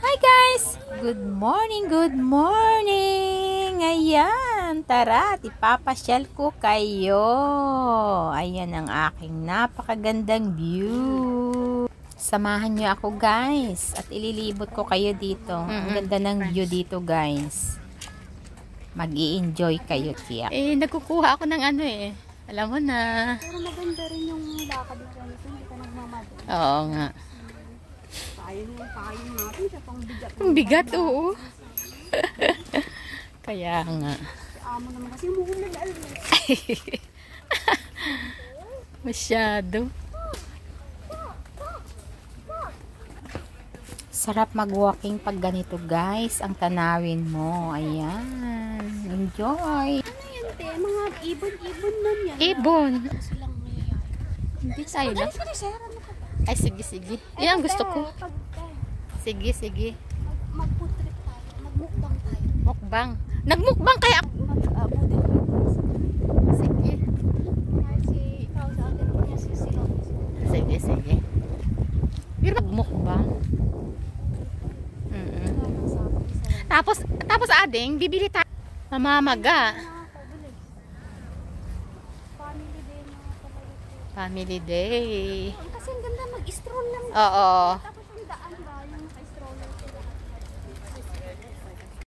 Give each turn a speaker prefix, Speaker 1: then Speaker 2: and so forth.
Speaker 1: Hi guys! Good morning, good morning! Ayan, tara, ipapasyal ko kayo. Ayan ang aking napakagandang view. Samahan nyo ako guys at ililibot ko kayo dito. Ang ganda ng view dito guys. Mag-i-enjoy kayo tiyak. Nagkukuha ako ng alam mo na.
Speaker 2: Pero maganda rin yung lakad na ganito, hindi ka nagmamadali.
Speaker 1: Oo nga.
Speaker 2: Payong natin sa pangbigat.
Speaker 1: Ang bigat, oo. Kaya nga.
Speaker 2: Amo naman kasi umuulan na alam.
Speaker 1: Masyado. Sarap mag-walking pag ganito guys. Ang tanawin mo. Ayan. Enjoy.
Speaker 2: Ano yan te? Mga ibon man yan.
Speaker 1: Ibon.
Speaker 2: Silang mayayari.
Speaker 1: Hindi tayo na. Ay, sige, sige. Yan ang gusto ko. Sige, sige.
Speaker 2: Mag-food trip tayo. Magmukbang tayo.
Speaker 1: Mukbang. Nagmukbang kaya ako. Sige.
Speaker 2: Kasi ikaw sa atin po niya sisilaw.
Speaker 1: Sige, sige. Pero magmukbang. Tapos ading, bibili tayo. Mamamaga.
Speaker 2: Family day mga kapatid.
Speaker 1: Family day.
Speaker 2: Kasi ang ganda mag-stroll lang.
Speaker 1: Oo.
Speaker 2: Tapos